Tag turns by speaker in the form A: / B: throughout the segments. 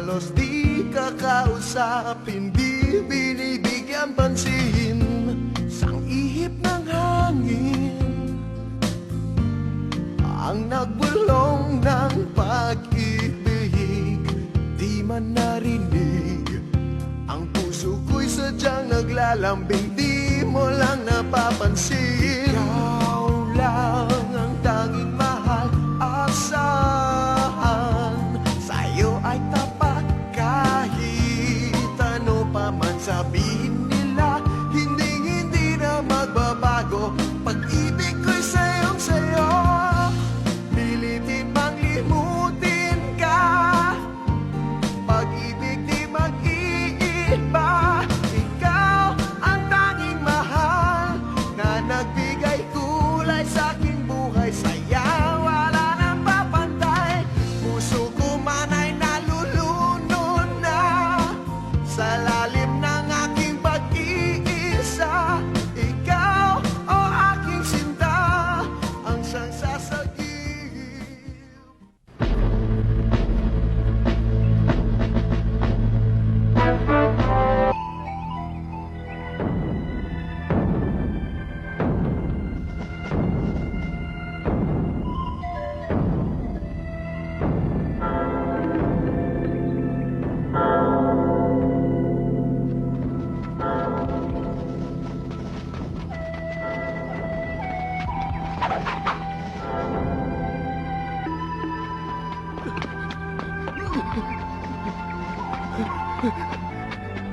A: halos di kakausap, hindi binibigyan pansin. Sang ihip ng hangin ang nagbulong ng pag-ibig, di man narinig. Ang puso ko'y sadyang naglalambing, di mo lang napapansin. Ikaw lang ang tanging mahal, asahan. Sa'yo ay tapat kahit ano pa man sabihin nila. Hindi na magbabago, pag-ibig ko'y sa'yong sa'yo. Pilitin mang limutin ka, pag-ibig di mag-iiba. Ikaw ang tanging mahal na nagbigay kulay sa aking buhay. Saya wala nang papantay, puso ko man ay nalulunod na sa lalim ng aking pag-iisa. Ikaw o aking sinta, ang siyang sasagip.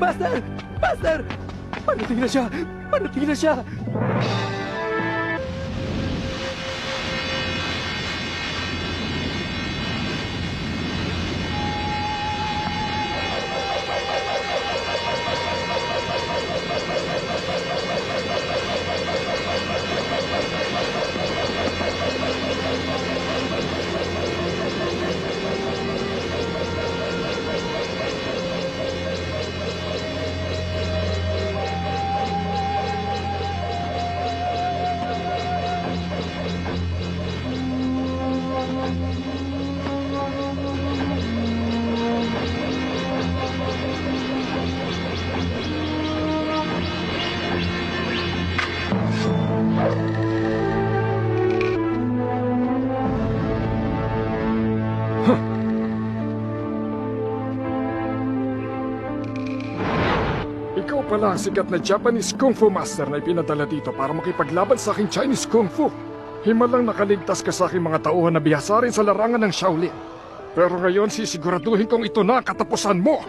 B: Master! Master! Parating na siya! Parating na siya!
C: Ikaw pala ang sikat na Japanese Kung Fu Master na ipinadala dito para makipaglaban sa aking Chinese Kung Fu. Himalang nakaligtas ka sa aking mga tauhan na bihasa rin sa larangan ng Shaolin. Pero ngayon sisiguraduhin kong ito na ang katapusan mo!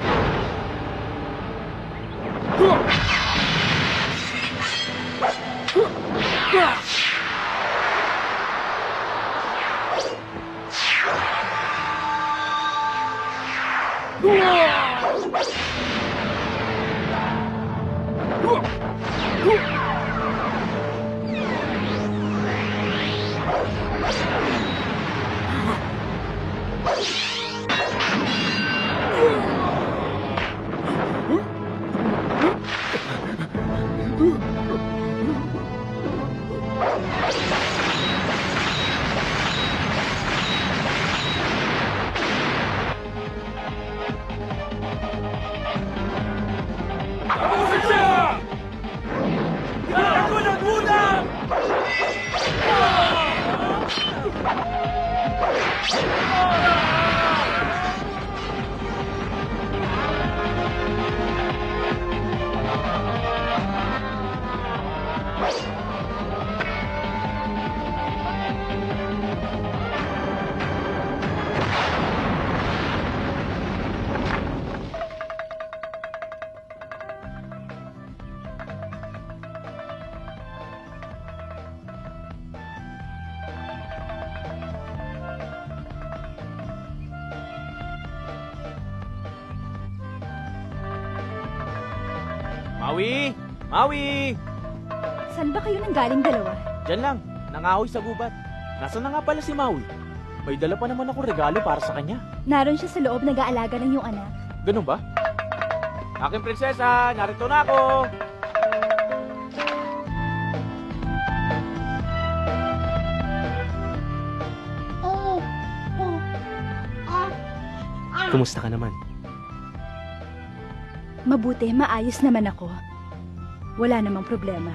B: Maui! Maui!
D: Saan ba kayo nanggaling dalawa?
B: Diyan lang, nangahoy sa gubat. Nasaan na nga pala si Maui? May dala pa naman ako regalo para sa kanya.
D: Naroon siya sa loob nag-aalaga ng iyong anak.
B: Ganun ba? Aking prinsesa, narito na ako! Kumusta ka naman?
D: Mabuti, maayos naman ako. Wala namang problema.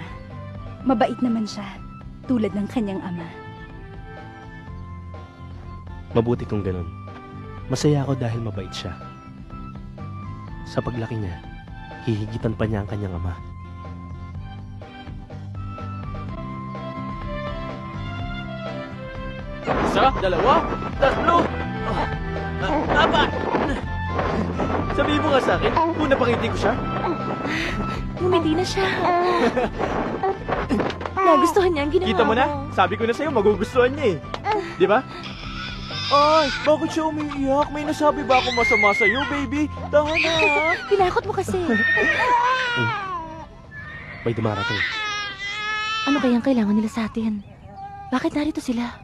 D: Mabait naman siya, tulad ng kanyang ama.
E: Mabuti kung ganun. Masaya ako dahil mabait siya. Sa paglaki niya, hihigitan pa niya ang kanyang ama.
B: Isa, dalawa, tatlo, apat. Sabihin mo nga sa akin, kung napangiti ko siya.
F: Ngumiti na siya. Nagustuhan niya ang ginawa
B: Kita mo na?
F: ko.
B: Sabi ko na sa'yo, magugustuhan niya eh. Di ba? Ay, bakit siya umiiyak? May nasabi ba ako masama sa'yo, baby? Tahan na.
F: Tinakot mo kasi.
E: May dumarating.
F: Ano kayang kailangan nila sa atin? Bakit narito sila?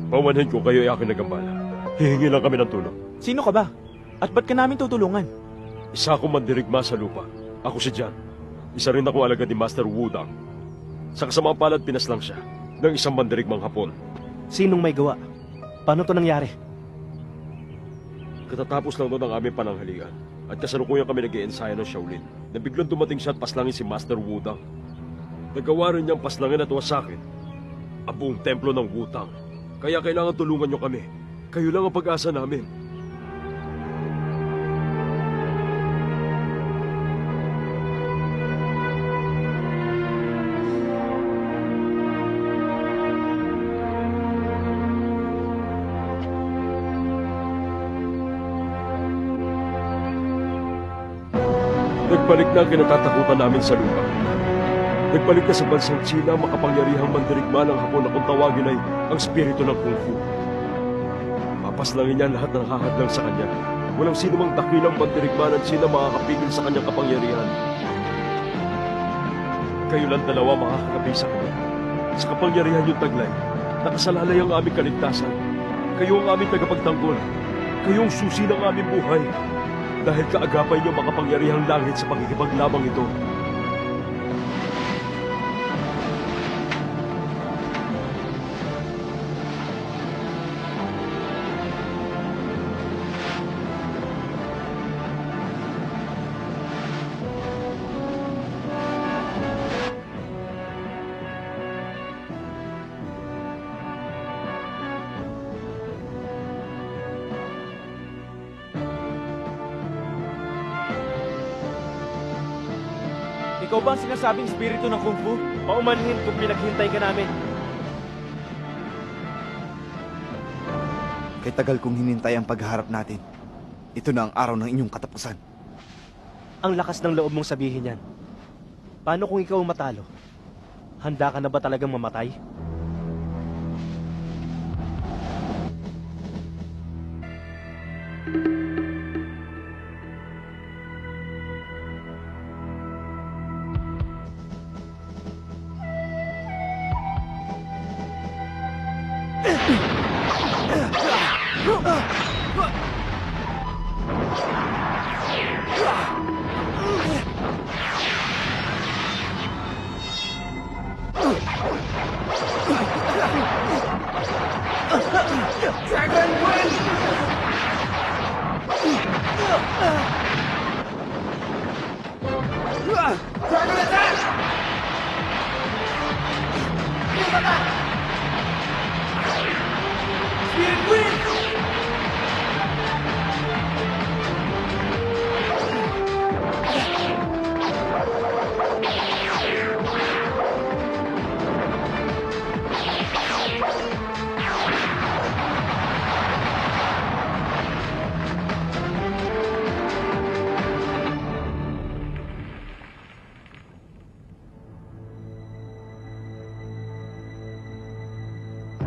G: Pamanhin ko kayo ay aking nagambala. Hihingi lang kami ng tulong.
B: Sino ka ba? At ba't ka namin tutulungan?
G: Isa akong mandirigma sa lupa. Ako si John. Isa rin akong alagad ni Master Wudang. Sa kasamaang palad, pinaslang siya ng isang mandirigmang Hapon.
E: Sinong may gawa? Paano to nangyari?
G: Katatapos lang doon ang aming pananghalian at kasalukuyan kami nag-iensayo ng Shaolin na biglang dumating siya at paslangin si Master Wudang. Nagawa rin niyang paslangin at wasakin ang buong templo ng Wutang. Kaya kailangan tulungan niyo kami. Kayo lang ang pag-asa namin. Nagbalik na ang kinatatakutan namin sa lupa. Nagbalik na sa bansang China ang makapangyarihang mandirigma ng Hapon na kung tawagin ay ang spirito ng Kung Fu. Papaslangin niya ang lahat ng hahadlang sa kanya. Walang sino mang dakilang mandirigma ng China makakapigil sa kanyang kapangyarihan. Kayo lang dalawa makakagabi sa kanya. Sa kapangyarihan yung taglay, nakasalalay ang aming kaligtasan. Kayo ang aming tagapagtanggol. Kayo ang susi ng aming buhay. Dahil kaagapay niyo makapangyarihang langit sa pagkikipaglabang ito.
B: Ikaw ba ang sinasabing spirito ng Kung Fu? Paumanhin kung pinaghintay ka namin.
H: Kay tagal kong hinintay ang pagharap natin. Ito na ang araw ng inyong katapusan.
E: Ang lakas ng loob mong sabihin yan. Paano kung ikaw ang matalo? Handa ka na ba talagang mamatay?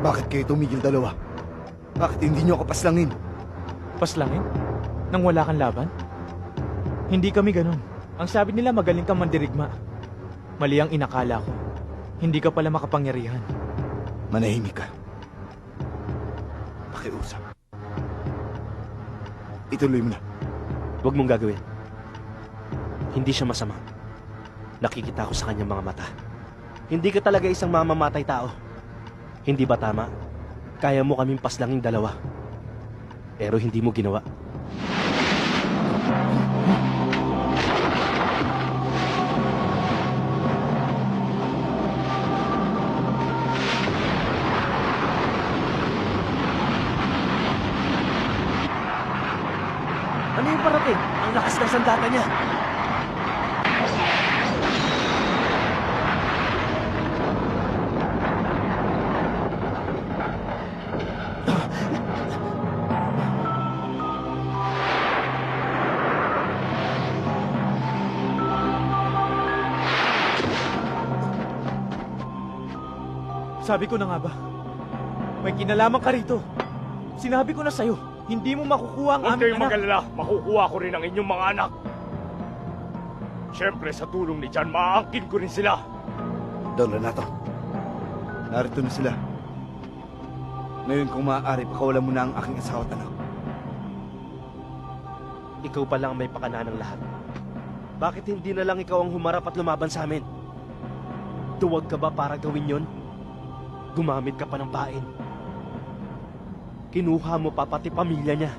H: Bakit kayo tumigil dalawa? Bakit hindi niyo ako paslangin?
B: Paslangin? Nang wala kang laban? Hindi kami ganun. Ang sabi nila magaling kang mandirigma. Mali ang inakala ko. Hindi ka pala makapangyarihan.
H: Manahimik ka. Pakiusap. Ituloy mo na.
E: Huwag mong gagawin. Hindi siya masama. Nakikita ko sa kanyang mga mata. Hindi ka talaga isang mamamatay tao. Hindi ba tama? Kaya mo kaming paslanging dalawa. Pero hindi mo ginawa. Ano yung parating? Ang lakas ng sandata niya.
B: Sabi ko na nga ba? May kinalaman ka rito. Sinabi ko na sa'yo, hindi mo makukuha ang
G: Huwag
B: aming
G: kayong
B: anak.
G: mag-alala. Makukuha ko rin ang inyong mga anak. Siyempre, sa tulong ni John, maaangkin ko rin sila.
H: Don Renato, narito na sila. Ngayon kung maaari, pakawalan mo na ang aking asawa at anak.
E: Ikaw pa lang ang may pakana ng lahat. Bakit hindi na lang ikaw ang humarap at lumaban sa amin? Duwag ka ba para gawin yon? Gumamit ka pa ng pain. Kinuha mo pa pati pamilya niya.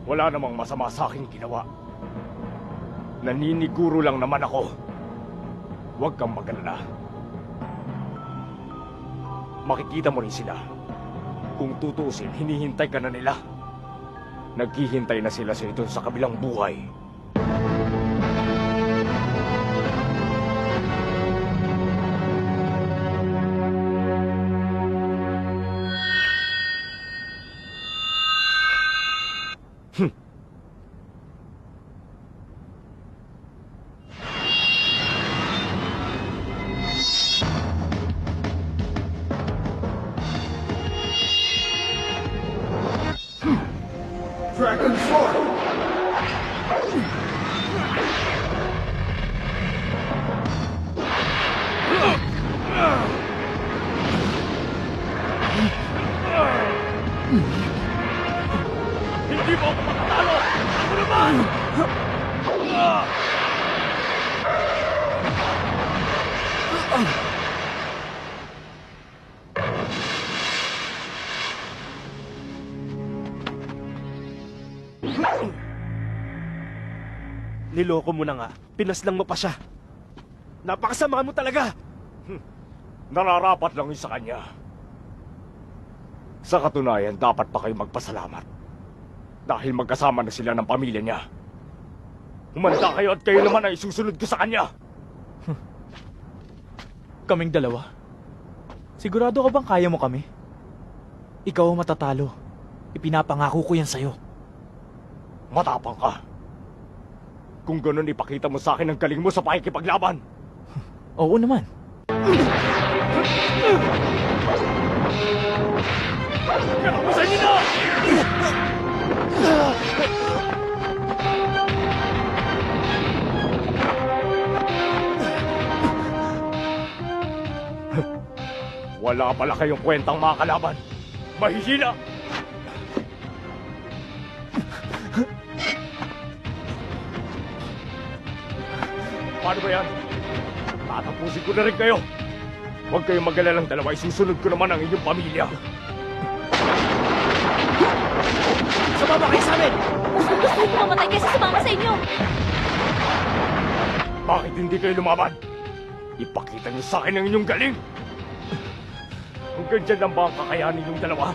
G: Wala namang masama sa aking ginawa. Naniniguro lang naman ako. Huwag kang mag-alala. Makikita mo rin sila. Kung tutuusin, hinihintay ka na nila. Naghihintay na sila sa ito sa kabilang buhay.
A: Dragon Sword!
G: Hindi mo ako matatalo! Ako naman!
E: Niloko mo na nga. Pinaslang mo pa siya. Napakasama mo talaga!
G: Nararapat lang yun sa kanya. Sa katunayan, dapat pa kayo magpasalamat. Dahil magkasama na sila ng pamilya niya. Humanda kayo at kayo naman ay isusunod ko sa kanya.
B: Kaming dalawa. Sigurado ka bang kaya mo kami? Ikaw ang matatalo. Ipinapangako ko yan sa'yo.
G: Matapang ka. Kung ganun, ipakita mo sa akin ang galing mo sa pakikipaglaban.
B: Oo naman.
G: Katapusan niyo na! Wala pala kayong kwentang mga kalaban. Mahihina! Paano ba yan? Tatapusin ko na rin kayo. Huwag kayong mag-alalang dalawa. Isusunod ko naman ang inyong pamilya.
E: Sumama kayo sa amin!
F: Gusto ko mamatay kaysa sumama sa inyo.
G: Bakit hindi kayo lumaban? Ipakita niyo sa akin ang inyong galing. Hanggang dyan lang ba ang kakayanin ninyong dalawa?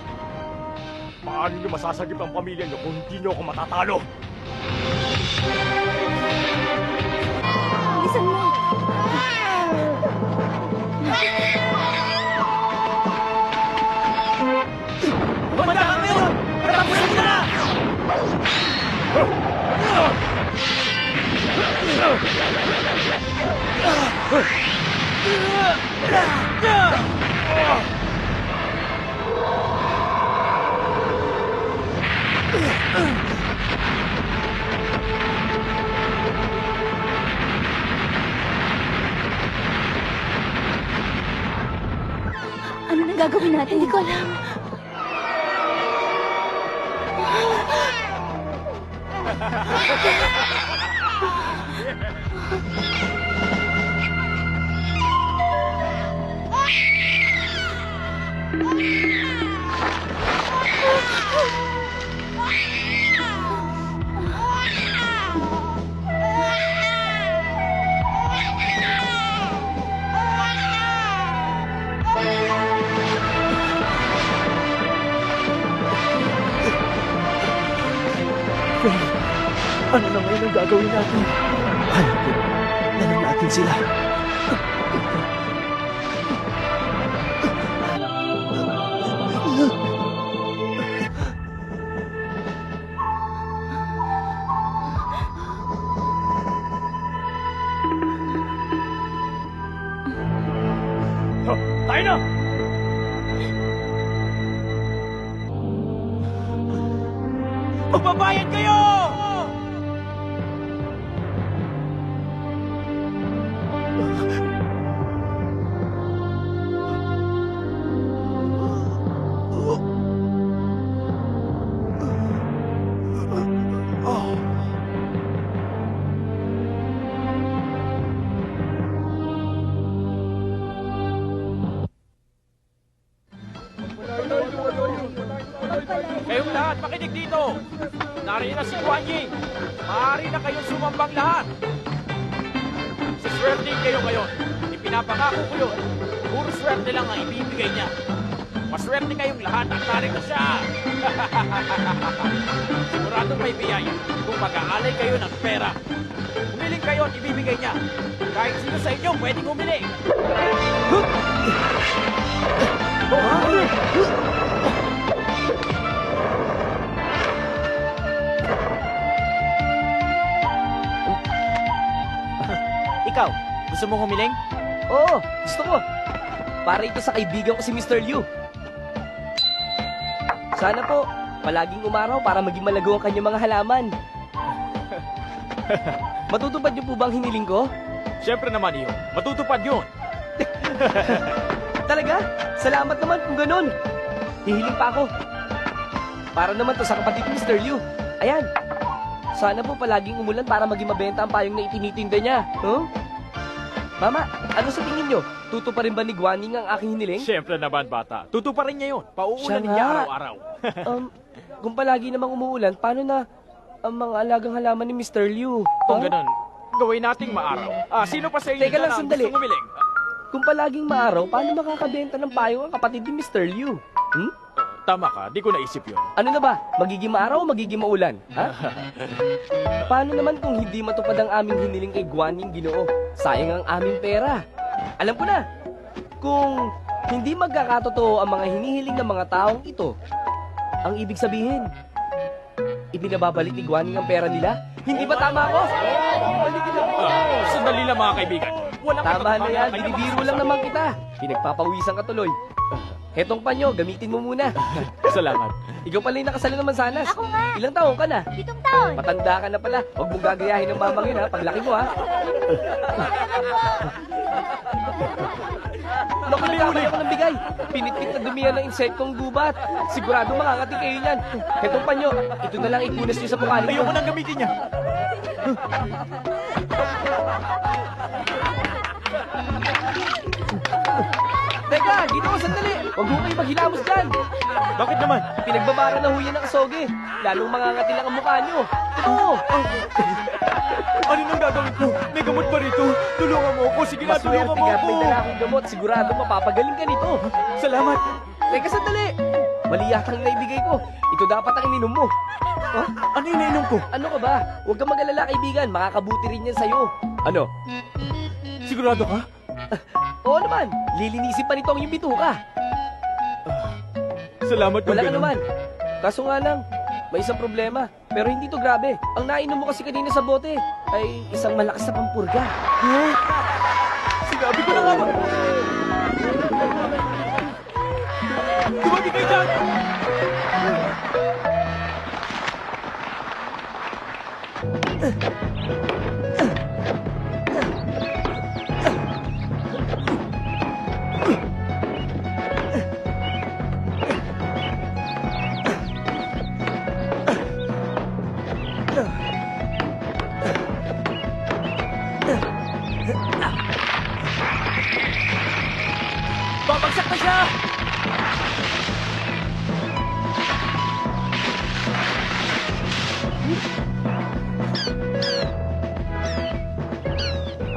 G: Paano niyo masasagip ang pamilya niyo kung hindi niyo ako matatalo?
F: Bilisan mo.
E: Humanda ka ngayon! Katapusan mo na!
F: Ano nang gagawin natin? Hindi ko alam.
E: Ano na ngayon ang gagawin natin? Hanapin na lang natin sila.
G: Tayo na!
B: Magbabayad kayo! Kayong lahat, makinig dito! Nariyan na si Guan Ying! Maaari na kayong sumambang lahat! Siswerte kayo ngayon. Ipinapangako ko yun. Puro swerte lang ang ibibigay niya. Maswerte kayong lahat at narito siya! Siguradong may biyaya kung mag-aalay kayo ng pera. Humiling kayo at ibibigay niya. Kahit sino sa inyo pwedeng humili.
I: Ikaw, gusto mong humiling? Oo, gusto ko. Para ito sa kaibigan ko si Mr. Liu. Sana po, palaging umaraw para maging malago ang kanyang mga halaman. Matutupad niyo po bang hiniling ko?
B: Siyempre naman iyon. Matutupad yun.
I: Talaga? Salamat naman kung ganun. Hihiling pa ako. Para naman to sa kapatid ni Mr. Liu. Ayan. Sana po palaging umulan para maging mabenta ang payong na itinitinda niya. Huh? Mama, ano sa tingin niyo? Tuto pa rin ba ni Guaning ang aking hiniling?
B: Siyempre naman, bata. Tutuparin niya yun. Pauulan
I: Siya
B: niya
I: nga.
B: araw-araw.
I: Kung palagi namang umuulan, paano na ang mga alagang halaman ni Mr. Liu?
B: Kung
I: Huh?
B: ganun, gawin nating maaraw. Sino pa sa inyo
I: Teka
B: dyan
I: lang,
B: ang
I: sandali.
B: gustong humiling?
I: Kung palaging maaraw, paano makakabenta ng payong ang kapatid ni Mr. Liu? Hmm?
B: Tama ka, di ko naisip yun.
I: Ano na ba? Magiging maaraw o magiging maulan? Ha? Paano naman kung hindi matupad ang aming hiniling kay Guaning Ginoo? Sayang ang aming pera. Alam ko na. Kung hindi magkakatotoo ang mga hinihiling ng mga taong ito, ang ibig sabihin, ibinababalik ni Guaning ang pera nila? Hindi ba tama ako?
B: Sandali lang mga kaibigan. Walang
I: Tama na yan,
B: kayo
I: binibiro lang naman kita. Pinagpapawisan ka tuloy. Hetong panyo, gamitin mo muna.
B: Salamat.
I: Ikaw pala yung nakasalo ng mansanas.
F: Ako nga.
I: Ilang taon ka na?
F: 7 taon.
I: Matanda ka na pala. Huwag mong gagayahin ng mamang yun ha, paglaki mo ha. Naku, nagkamay ako ng bigay. Pinitpit na dumihan ng insektong gubat. Sigurado makakati kayo niyan. Hetong panyo, ito na lang ipunas niyo sa mukha ninyo.
B: Ayoko nang gamitin niya.
I: Teka, Ginoo, sandali. Huwag mo kayo maghilamos dyan.
B: Bakit naman?
I: Pinagbabara na huyan ng kasoge. Lalong mangangati lang ang mukha niyo. Totoo.
B: Ano nang gagawin ko? May gamot pa rito. Tulungan mo ako. Sige na, tulungan
I: Maswerte
B: mo
I: ka at
B: ako.
I: may dala akong gamot. Sigurado mapapagaling ka nito.
B: Salamat.
I: Teka, sandali. Mali yata ang naibigay ko. Ito dapat ang ininom mo.
B: Ano yung nainom ko?
I: Ano ka ba? Huwag kang mag-alala, kaibigan. Makakabuti rin yan sa'yo. Ano?
B: Sigurado ka?
I: Oo naman. Lilinisin pa nito ang iyong bituka.
B: Salamat kung
I: Wala ka
B: ganun.
I: naman. Kaso nga lang, may isang problema. Pero hindi to grabe. Ang nainom mo kasi kanina sa bote ay isang malakas na pampurga.
B: Sinabi ko na nga. Tumagi kayo dyan!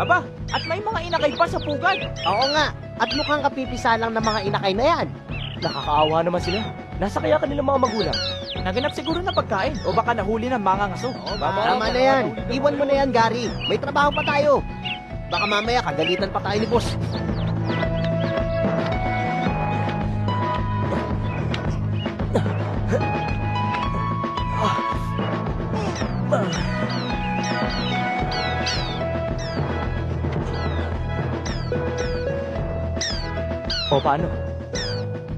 B: Aba, at may mga inakay pa sa pugad.
J: Oo nga, at mukhang kapipisa lang ng mga inakay na yan.
I: Nakakaawa naman sila. Nasa kaya kanilang mga magulang?
B: Naganap siguro na pagkain o baka nahuli ng mga ngaso.
J: Tama na yan. Iwan mo na yan, Gary. May trabaho pa tayo. Baka mamaya kagalitan pa tayo ni boss.
I: O paano?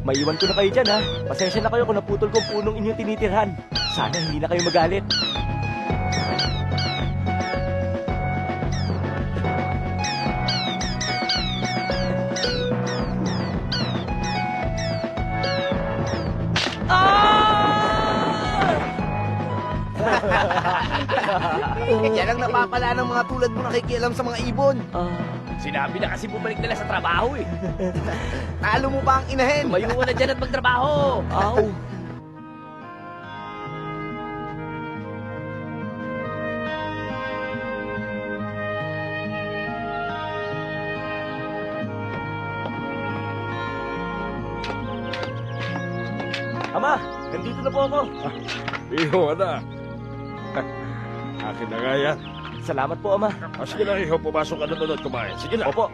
I: Maiwan ko na kayo dyan ha. Pasensya na kayo kung naputol ko ang punong inyong tinitirhan. Sana hindi na kayo magalit.
J: Yan ang napapala ng mga tulad mo nakikialam sa mga ibon.
I: Sinabi na kasi bumalik nila sa trabaho eh.
J: Talo mo ba ang inahin?
I: Tumayo ka na dyan at magtrabaho. Aw. Ama, nandito na po ako.
G: Iho, anak. Akin na nga yan.
I: Salamat po, Ama.
G: Sige na, Iho, pumasok ka na doon at kumain. Sige na.
I: Opo.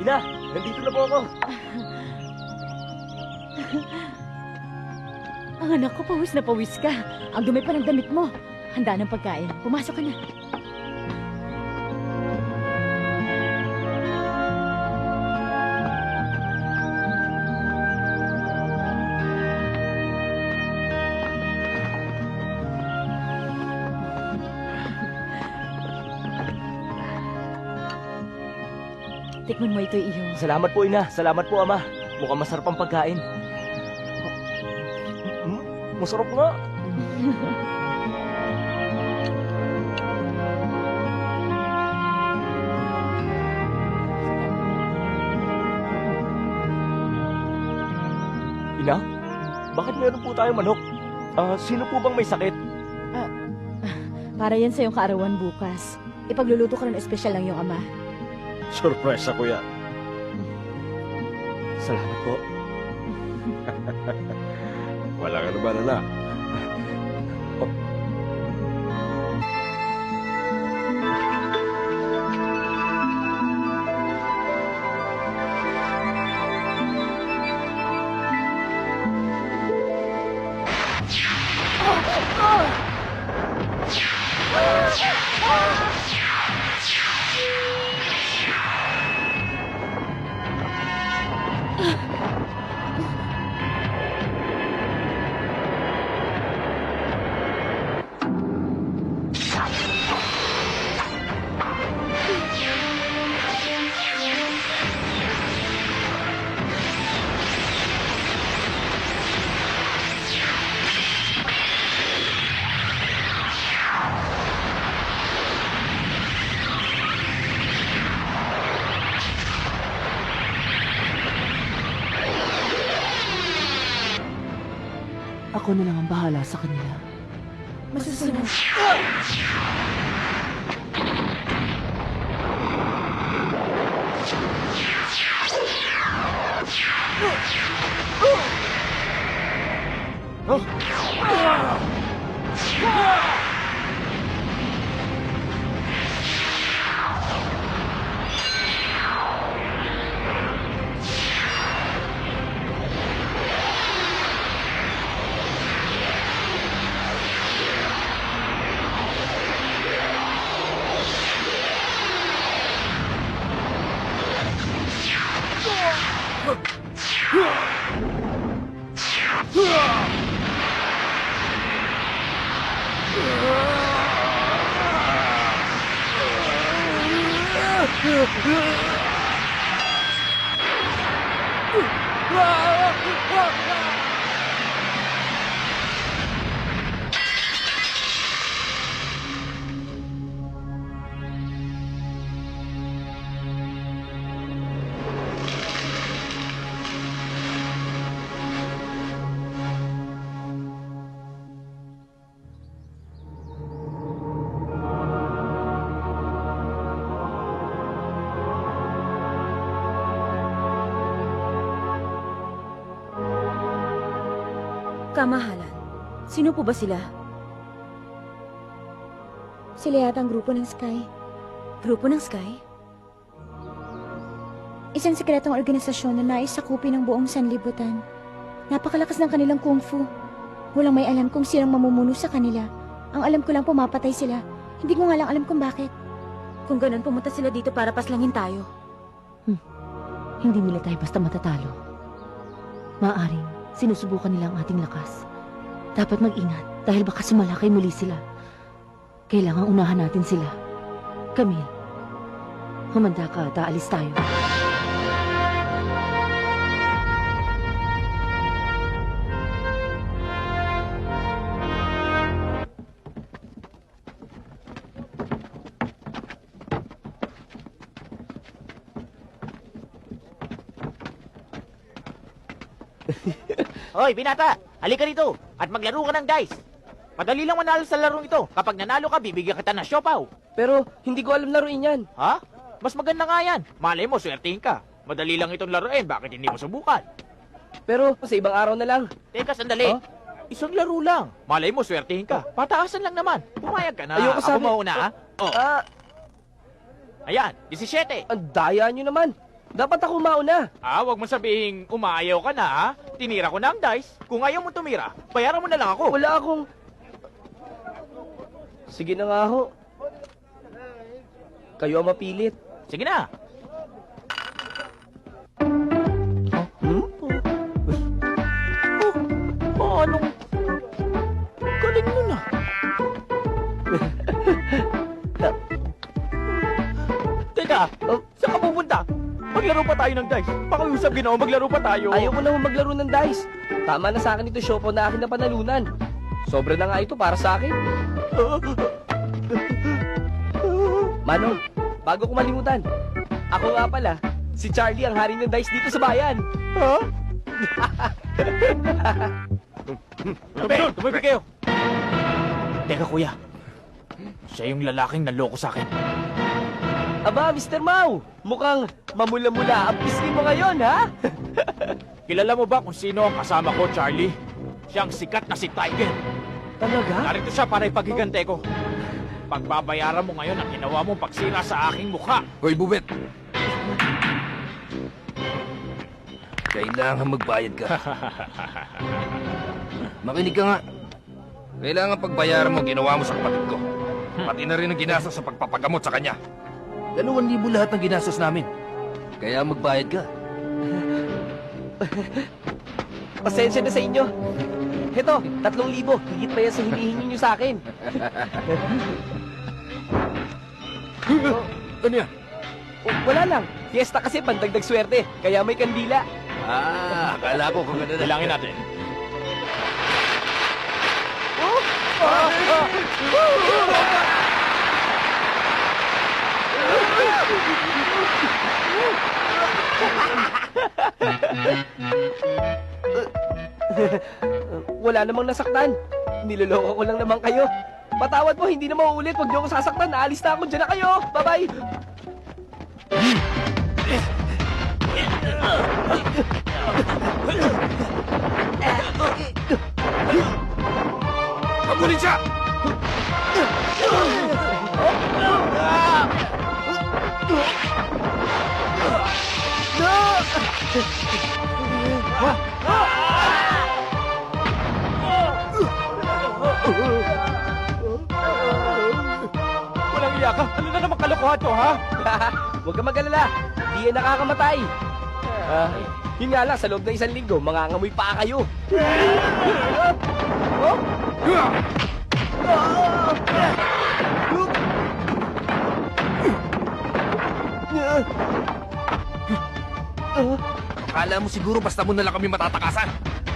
I: Ina, nandito na po ako.
F: Ang anak ko, pawis na pawis ka. Ang dumi pa ng damit mo. Handa ng pagkain. Pumasok ka na. Tikman mo ito, Iyo.
I: Salamat po, Ina. Salamat po, Ama. Mukhang masarap ang pagkain. Masarap nga. Ina, bakit meron po tayo manok? Sino po bang may sakit?
F: Para yan sa iyong kaarawan bukas. Ipagluluto ka ng espesyal ng iyong ama.
G: Surprise ako yan.
I: Salamat po.
G: Wala ka naman, anak.
F: Ako na lang ang bahala sa kanila. Masusunod. Kamahalan. Sino po ba sila? Sila yata ang grupo ng Sky. Grupo ng Sky? Isang sekretong organisasyon na nais sakupin ng buong sanlibutan. Napakalakas ng kanilang kung fu. Walang may alam kung sinong mamumuno sa kanila. Ang alam ko lang pumapatay sila. Hindi ko nga lang alam kung bakit. Kung ganun, pumunta sila dito para paslangin tayo. Hindi nila tayo basta matatalo. Maaring sinusubukan nila ang ating lakas. Dapat mag-ingat dahil baka sumalakay muli sila. Kailangan unahan natin sila. Camille, humanda ka at aalis tayo.
B: Hoy, binata! Halika dito at maglaro ka ng dice. Madali lang manalo sa larong ito. Kapag nanalo ka, bibigyan kita ng siopaw.
I: Pero hindi ko alam laruin yan.
B: Ha? Mas maganda nga yan. Malay mo, swertihin ka. Madali lang itong laruin. Bakit hindi mo subukan?
I: Pero sa ibang araw na lang.
B: Teka, sandali.
I: Huh?
B: Isang laro lang. Malay mo, swertihin ka. Pataasan lang naman. Pumayag ka na.
I: Ayoko
B: Ako
I: sabi.
B: mauna, ha? Oh. Ayan, 17.
I: Ang daya nyo naman. Dapat ako mauna.
B: Wag mo sabihing umaayaw ka na, ha? Tinira ko na ang dice. Kung ayaw mo tumira, bayaran mo na lang ako.
I: Wala akong... Sige na nga ho. Kayo ang mapilit.
B: Sige na. Anong... Galing mo na. Teka, saan ka pupunta? Maglaro pa tayo ng dice. Pakiusap, Ginoo, maglaro pa tayo.
I: Ayaw ko na maglaro ng dice. Tama na sa akin ito, Shopo, na akin na panalunan. Sobra na nga ito para sa akin. Manong, bago ko malimutan, ako nga pala, si Charlie ang hari ng dice dito sa bayan.
B: Ha? Tumabi kayo. Teka, kuya. Siya yung lalaking naloko sa akin.
I: Aba, Mr. Mau, mukhang mamula-mula ang pisngi mo ngayon, ha?
B: Kilala mo ba kung sino ang kasama ko, Charlie? Siyang sikat na si Tiger.
I: Talaga?
B: Narito siya para ipagigante ko. Pagbabayaran mo ngayon ang ginawa mong pagsira sa aking mukha.
K: Hoy, Bubet! Kailangan magbayad ka. Makinig ka nga. Kailangan pagbayaran mo ang ginawa mo sa kapatid ko. Pati na rin ang ginastos sa pagpapagamot sa kanya. 2,000 lahat ng ginastos namin. Kaya magbayad ka.
I: Pasensya na sa inyo. Heto, 3,000. Higit pa yan sa hinihingi nyo sa akin.
K: Ano yan?
I: Wala lang. Fiesta kasi pandagdag swerte. Kaya may kandila.
K: Akala ko kung ganda na.
B: Bilangin natin.
I: Wala namang nasaktan. Niloloko ko lang naman kayo. Patawad po, hindi na mauulit. Huwag niyo ako sasaktan. Naalis na ako. Diyan na kayo. Bye-bye.
K: Pabulin siya!
B: Walang iya ka. Ano na naman kalokohan to, ha?
I: Huwag ka mag-alala. Hindi yan nakakamatay. Yun nga lang, sa loob ng 1 linggo, mangangamoy pa kayo.
K: Akala mo siguro basta mo na lang kami matatakasan.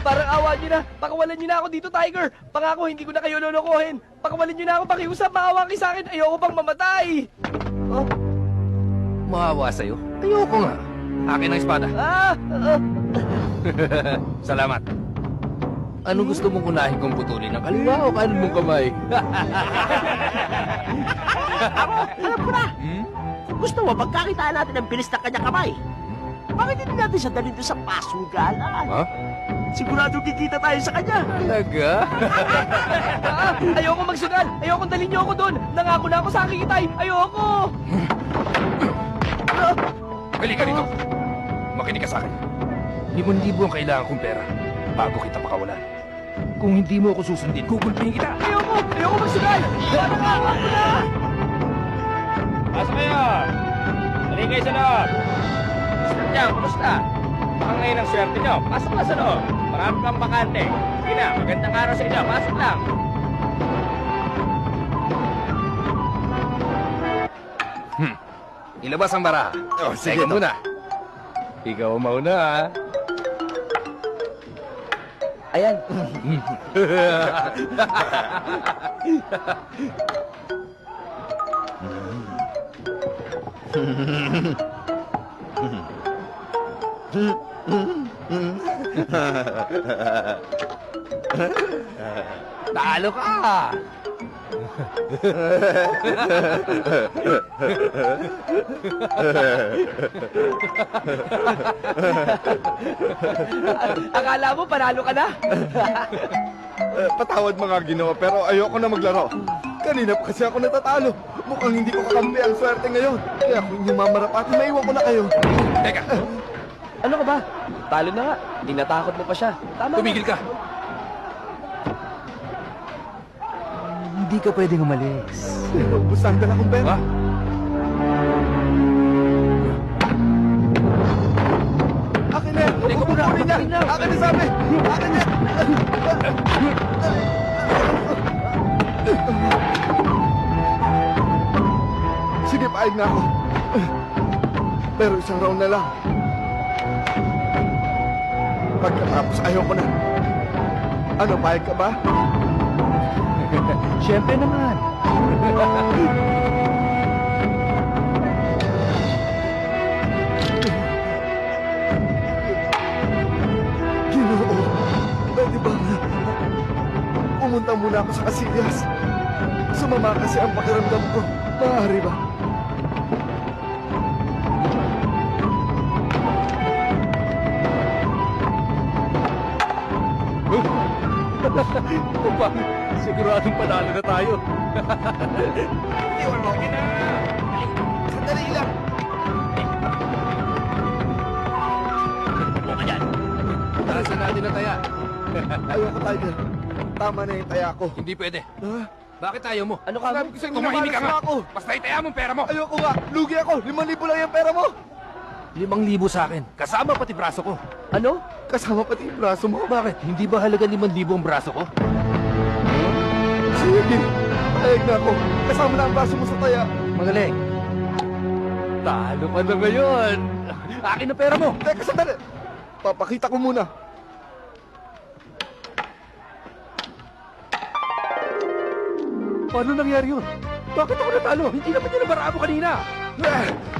I: Parang awa nyo na. Pakawalan nyo na ako dito, Tiger. Pangako, hindi ko na kayo lolokohin. Pakawalan nyo na ako, pakiusap, maawa kayo sa akin. Ayoko pang mamatay.
K: Maawa sa'yo? Ayoko nga. Akin ang espada. Salamat. Ano gusto mong unahin kong putulin? Ang kaliwa o kanan mong kamay?
J: Alam ko na! Kung gusto mo, magkakitaan natin ang bilis ng kanyang kamay. Bakit hindi natin siya dalhin doon sa pasugalan?
K: Ha?
E: Sigurado kikita tayo sa kanya.
K: Talaga?
I: Ayoko magsugal! Ayoko dalhin niyo ako doon! Nangako na ako sa aking itay! Ayoko!
K: Halika rito. Makinig ka sa akin. 5,000 ang kailangan kong pera bago kita pakawalan. Kung hindi mo ako susundin, gugulpihin kita.
I: Ayoko! Ayoko magsugal! Nangako na!
L: Pasok kayo! Halika kayo sa loob! Mr. Chang, kumusta? Baka ngayon ang swerte nyo. Pasok na sa loob. Marami kang bakante. Sige na, magandang araw sa inyo. Pasok lang.
K: Ilabas ang bara.
H: sige
K: Teka
H: to.
K: muna. Ikaw ang mauna, ha?
I: Ayan.
K: Talo ka!
I: Akala mo panalo ka na?
H: Patawad mga ginawa pero ayoko na maglaro. Kanina pa kasi ako natatalo. Mukhang hindi ko kakampi ang swerte ngayon. Kaya kung inyong mamarapati, maiwan ko na kayo.
K: Teka,
I: Ano ka ba? Talo na nga. Tinatakot mo pa siya. Tama.
K: tumigil ka. Hindi ka pwedeng umalis.
H: Busan ka na akong pera.
K: Ha?
H: Akin na yan! Huwag mo kunin niya! Akin na sabi! Akin na! Sige, paig na ako. Pero isang round na lang. Pagkatapos ayaw ko na. Ano, paig ka ba?
K: Siyempre naman.
H: Ginoo, pwede ba? Pumunta muna ako sa Casillas. Sumama kasi ang pakiramdam ko. Maaari ba?
K: Opa, siguradong panalo na tayo.
H: Iwan mo. Sandali lang.
K: Huwag ka dyan. Tarasan natin na taya.
H: Ayoko, Tiger. Tama na yung taya ko.
K: Hindi pwede.
H: Ha?
K: Bakit ayaw mo?
I: Ano ka?
H: Sabi ko sa'yo,
K: Tumahimik ka
H: minamalas
K: nga.
H: na ako.
K: Basta itaya mo ang pera mo.
H: Ayoko nga. Lugi ako. 5,000 lang yung pera mo.
K: 5,000 sa akin. Kasama pati braso ko.
I: Ano?
H: Kasama pati yung braso mo.
K: Bakit? Hindi ba halaga 5,000 ang braso ko?
H: Sige. Payag na ako. Kasama na ang braso mo sa taya.
K: Magaling. Talo ka na ngayon. Akin na pera mo.
H: Teka, sandali. Papakita ko muna.
K: Paano nangyari yun? Bakit ako natalo? Hindi naman niya nabara mo kanina.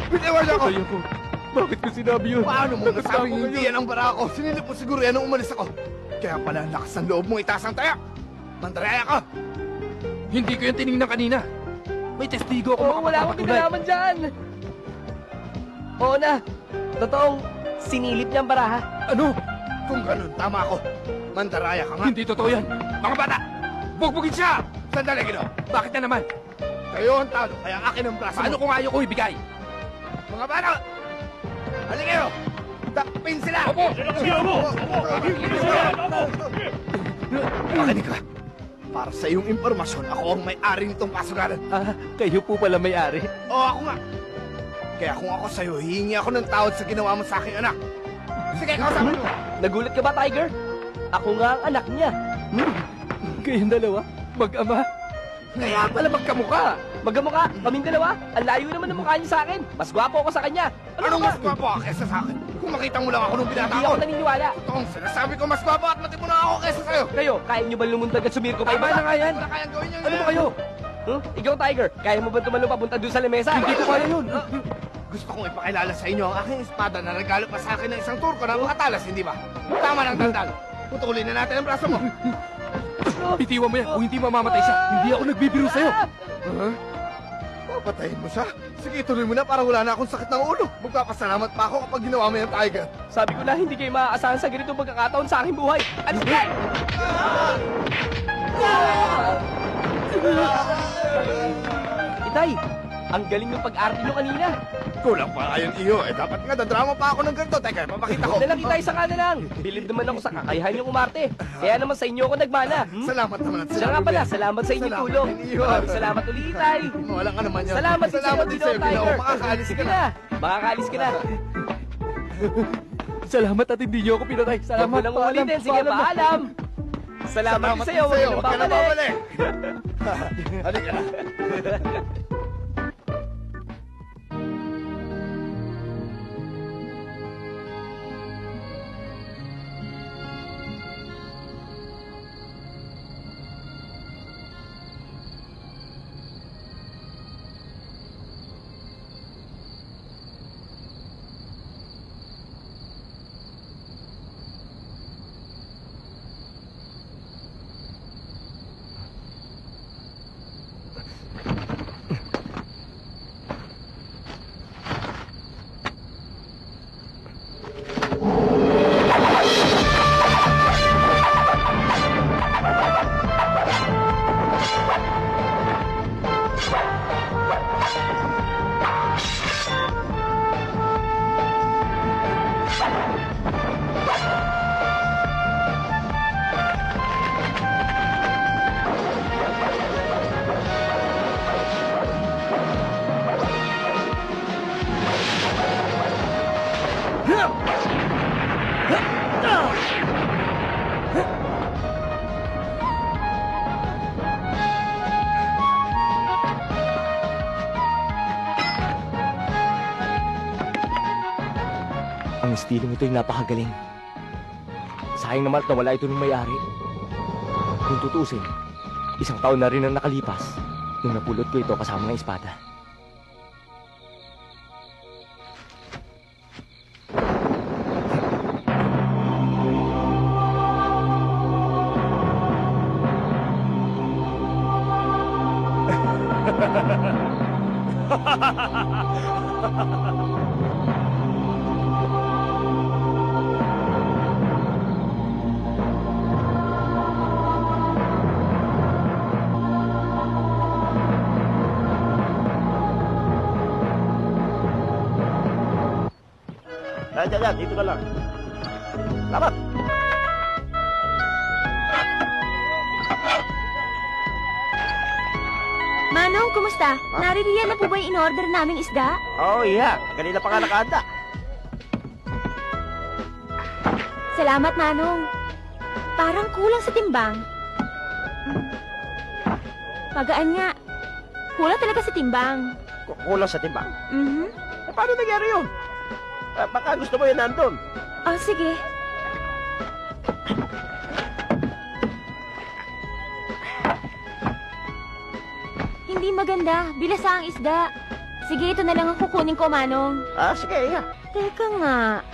H: Bitiwan niya ako.
K: Ayoko. Bakit ko sinabi yun?
H: Paano mo
K: Nagkasama
H: nasabing
K: ko
H: hindi
K: yun.
H: yan ang bara ko? Sinilip mo siguro yan nung umalis ako. Kaya pala ang lakas ng loob mong itaas ang taya. Mandaraya ka.
K: Hindi ko yung tinignan kanina. May testigo ako
I: Oo, wala akong
K: makapagpatunay.
I: kinalaman dyan. Oo na. Totoong sinilip niya ang baraha.
K: Ano?
H: Kung ganun, tama ako. Mandaraya ka nga.
K: Hindi totoo yan. Mga bata! Bugbugin siya!
H: Sandali, Gino.
K: Bakit na naman?
H: Kayo ang talo, kaya akin ang braso
K: Paano
H: mo.
K: kung ayaw ko ibigay?
H: Mga bata! Halika kayo! Takpin sila!
K: Opo!
H: Makinig ka. Para sa iyong impormasyon, ako ang may-ari nitong pasugaran.
K: Ah, kayo po pala may-ari.
H: Oo, ako nga. Kaya kung ako sa'yo, hihingi ako ng tawad sa ginawa mo sa aking anak. Sige, kausapin mo.
I: Nagulat ka ba, Tiger? Ako nga ang anak niya.
K: Kayong dalawa? Mag-ama?
I: Kaya pala magkamukha. Magkamukha? Kaming dalawa? Ang layo naman ng mukha niya sa akin. Mas gwapo ako sa kanya.
H: Anong mas gwapo ka kesa sa akin? Kung makita mo lang ako nung binata
I: Hindi
H: ko.
I: ako naniniwala.
H: Toong sinasabi ko mas gwapo at matimo na ako kesa sa'yo.
I: Kayo, kaya niyo ba lumundag at sumirko pa
K: Tama
I: iba?
K: na nga yan.
H: Wala kayang gawin yung
K: Ano ba kayo?
I: Ikaw, Tiger, kaya mo ba tumalong papunta doon sa lemesa?
K: Hindi ko kaya yun.
H: Gusto kong ipakilala sa inyo ang aking espada na regalo pa sa akin ng isang turko na makatalas, hindi ba? Tama ng tandaan. Putulin na natin ang braso mo.
K: Bitiwan mo yan. Kung hindi mamamatay siya, hindi ako nagbibiro sa'yo.
H: Papatayin mo siya? Sige, ituloy mo na para wala na akong sakit ng ulo. Magpapasalamat pa ako kapag ginawa mo yung Tiger.
I: Sabi ko na hindi kayo maaasahan sa ganitong pagkakataon sa aking buhay. Alis ka! Itay, ang galing ng pag-arte nyo kanina.
H: Kulang pa ngayon iyo. Dapat nga, dadrama pa ako ng ganito. Teka, papakita ko.
I: Huwag na lang Itay, saka na lang. Bilib naman ako sa kakayahan nyo umarte. Kaya naman sa inyo ako nagmana.
H: Salamat naman at
I: Siya nga pala, salamat sa inyong
H: Salamat
I: tulong.
H: din, iyo.
I: Maraming salamat ulit, Itay.
H: Wala ka naman yan.
I: Salamat din sa'yo,
H: din
I: Ginoong
H: sa'yo, Ginoong.
I: Tiger.
H: Makakaalis
I: Sige
H: ka na.
I: makakaalis ka na.
B: Salamat at hindi niyo ako pinatay.
I: Huwag
B: Salamat.
I: mo nang uulitin. Sige, paalam. Salamat din sa'yo. Huwag
H: Huwag
I: ka
H: ka na
I: nang babalik.
H: babalik. Halika na.
I: Ang estilong ito'y napakagaling. Sayang naman at nawala ito ng may-ari. Kung tutusin, 1 taon na rin ang nakalipas nung napulot ko ito kasama ng espada.
E: Yan, dito na lang. Salamat.
F: Manong, kumusta? Naririyan na po ba yung in-order naming isda?
E: Oh, iya. Kanina pa nga nakahanda.
F: Salamat, Manong. Parang kulang sa timbang. Magaan nga. Kulang talaga sa timbang.
E: Kulang sa timbang.
F: Mhm.
E: Paano nangyari yun? Baka gusto mo yun nandun.
F: Oh, sige. Hindi maganda. Bilasa ang isda. Sige, ito na lang ang kukunin ko, Manong.
E: Sige, iya.
F: Teka nga.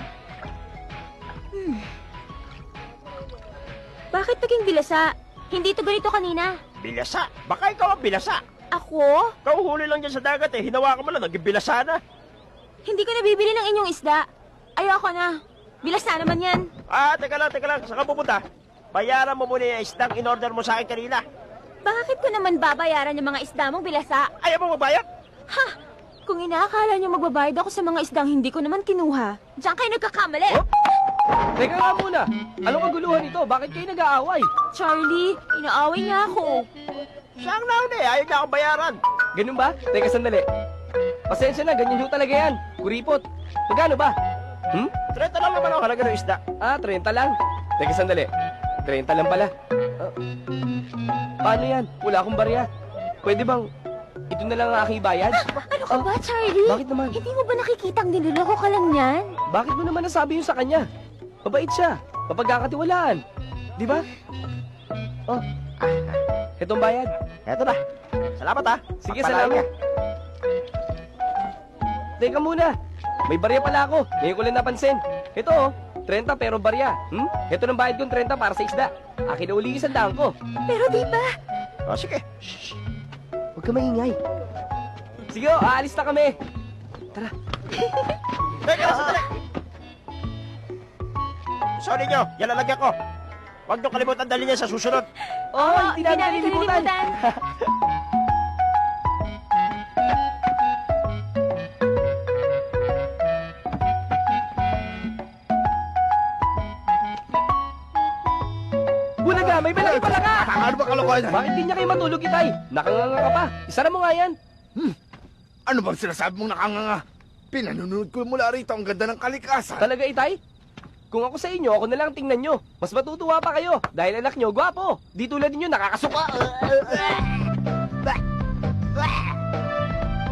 F: Bakit naging bilasa? Hindi ito ganito kanina.
E: Bilasa? Baka ikaw ang bilasa.
F: Ako?
E: Kauhuli lang dyan sa dagat eh. Hinawakan mo lang, naging bilasa na.
F: Hindi ko nabibili ng inyong isda. Ayoko na. Bilasa naman yan.
E: Teka lang. Saan ka pupunta? Bayaran mo muna yung isdang in-order mo sa akin kanina.
F: Bakit ko naman babayaran yung mga isda mong bilasa?
E: Ayaw mo magbayad?
F: Ha! Kung inaakala niyo magbabayad ako sa mga isdang hindi ko naman kinuha, diyan kayo nagkakamali.
E: Oh?
I: Teka nga muna. Anong kaguluhan ito? Bakit kayo nag-aaway?
F: Charlie, inaaway niya ako.
E: Saan na eh? Ayaw niya akong bayaran.
I: Ganun ba? Teka sandali. Pasensya na, ganyan ho talaga yan. Kuripot. Magkano ba?
E: 30 lang naman ang halaga ng isda.
I: 30 lang. Teka sandali. 30 lang pala. Paano yan? Wala akong barya. Pwede bang ito na lang ang aking bayad?
F: Ano ka ba, Charlie?
I: Bakit naman?
F: Hindi mo ba nakikitang niloloko ka lang yan?
I: Bakit mo naman nasabi yun sa kanya? Mabait siya. Mapagkakatiwalaan. Di ba? Itong bayad.
E: Eto na. Salamat ha.
I: Sige,
E: Pagpalain
I: salamat.
E: ka.
I: Teka muna. May barya pala ako. Ngayon ko lang napansin. Ito 30 pero barya. Ito ng bayad kong 30 para sa isda. Akin na uli yung sandaan ko.
F: Pero di ba?
E: Sige.
I: Huwag ka maingay. Sige, aalis na kami. Tara.
L: Teka, sandali! Sorry nyo, yan lalagyan ko. Huwag nyo kalimutan dalhin niya sa susunod.
I: Oo, hindi namin nililimutan. Bulaga, may balaki pala ka!
H: Ano ba kalokohan?
I: Bakit di niya kayo matulog, Itay? Nakanganga ka pa. Isara mo nga yan.
H: Ano bang sinasabi mong nakanganga? Pinanunod ko mula rito ang ganda ng kalikasan.
I: Talaga, Itay? Kung ako sa inyo, ako na lang tingnan nyo. Mas matutuwa pa kayo. Dahil anak nyo, gwapo. Di tulad ninyo, nakakasuka.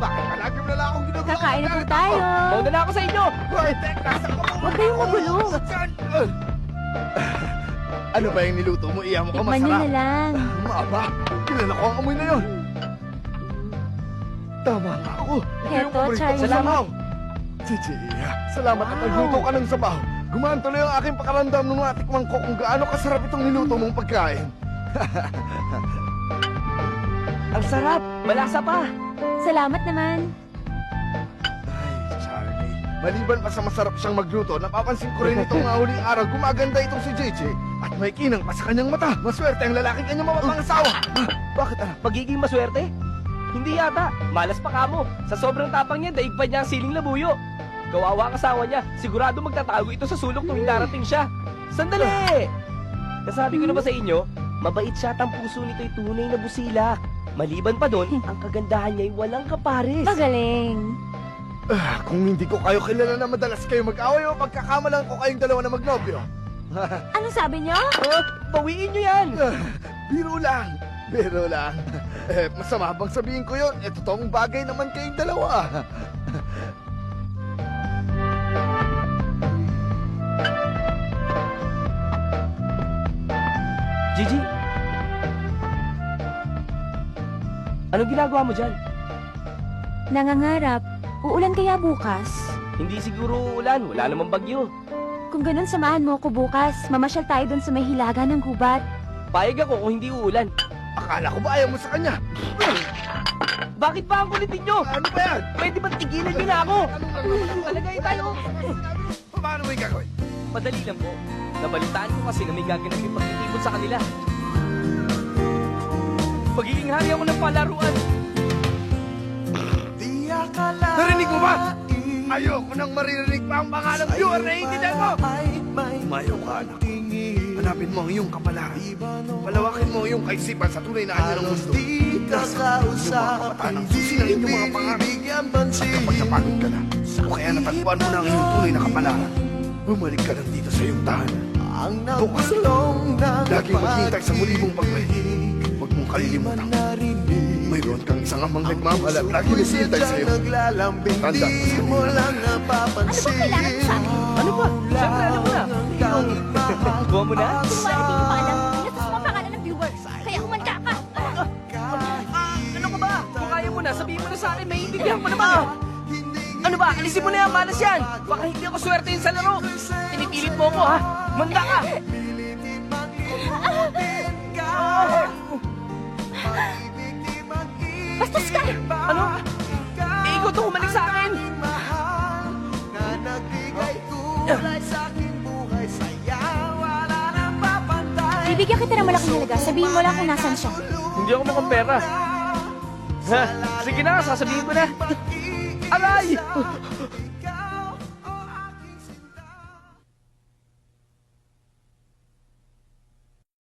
H: Bakit palagi mo na lang akong ginagawa?
F: Kakain na po tayo.
I: Mauna na ako sa inyo.
H: Hoy, teka, saan ka
F: Huwag kayong magulo.
H: Ano ba yung niluto mo? Iya mo ka
F: Tikman niyo
H: masarap.
F: na lang.
H: Maaba, kilala ko ang amoy na yun. Tama ka ako.
F: Heto, Charlie.
H: Salamat. Chichi, salamat at nagluto ka ng sabaw. Gumaan tuloy ang aking pakaramdam nung natikman ko kung gaano kasarap itong niluto mong pagkain.
I: Ang sarap. Malasa pa.
F: Salamat naman.
H: Ay, Charlie. Maliban pa sa masarap siyang magluto, napapansin ko rin itong huling araw gumaganda itong si JJ at may kinang pa sa kanyang mata. Maswerte ang lalaking kanyang mapapangasawa. Bakit anak?
I: Magiging maswerte? Hindi yata. Malas pa kamo. Sa sobrang tapang niya, daig pa niya ang siling labuyo. Kawawa ang asawa niya. Sigurado magtatago ito sa sulok tuwing darating siya. Sandali! Nasabi ko na ba sa inyo, mabait siya at ang puso nito'y tunay na busila. Maliban pa doon, ang kagandahan niya'y walang kapares.
F: Magaling.
H: Kung hindi ko kayo kilala na madalas kayo mag-away o pagkakamalan ko kayong dalawa na magnobyo.
F: Anong sabi niyo?
I: Bawiin niyo yan!
H: Biro lang. Biro lang. Masama bang sabihin ko yun? Totoong bagay naman kayong dalawa.
I: Gigi? Anong ginagawa mo dyan?
F: Nangangarap. Uulan kaya bukas?
I: Hindi siguro ulan. Wala namang bagyo.
F: Kung ganun, samahan mo ako bukas. Mamasyal tayo doon sa may hilaga ng gubat.
I: Payag ako kung hindi uulan.
H: Akala ko ba ayaw mo sa kanya?
I: Bakit ba ang kulitin nyo?
H: Ano ba yan?
I: Pwede ba tigilan nyo na ako? Palagay tayo.
H: Paano mo yung gagawin?
I: Madali lang po. Nabalitaan ko kasi na may gaganapin pagtitipon sa kanila. Magiging hari ako ng palaruan.
H: Narinig mo ba? Ayoko nang maririnig pa ang pangalan mo. Naiintindihan mo? Mayo ka, anak. Hanapin mo ang iyong kapalaran. Palawakin mo ang iyong kaisipan sa tunay na anyo ng mundo. Yung mga kabataan ang susi ng inyong mga pangarap. Kapag napagod ka na, o kaya natagpuan mo na ang iyong tunay na kapalaran, bumalik ka lang dito sa iyong tahanan. Bukas lagi maghintay sa muli mong pagbalik. Huwag mong kalilimutan. Mayroon kang isang amang nagmamahal at lagi naghihintay sa iyo. Tanda mo lang napapansin.
F: Ano ba kailangan mo sa akin?
I: Ano ba? Siyempre, alam mo na. Buwan mo na?
F: Kung wala hindi mo pa alam, inatas mo ang pangalan ng viewers. Kaya umanda ka.
I: Ano ka ba? Kung kaya mo na, sabihin mo na sa akin, maiintindihan ko naman. Ano ba? Alisin mo na yan, malas yan. Baka hindi ako swertein sa laro. Pinipilit mo ako, ha? Manda ka!
F: Bastos ka!
I: Ano? Eh, ikaw to humalik sa akin!
F: Bibigyan kita ng malaking halaga. Sabihin mo lang kung nasan siya.
I: Hindi ako mukhang pera. Ha? Sige na, sasabihin ko na. Aray!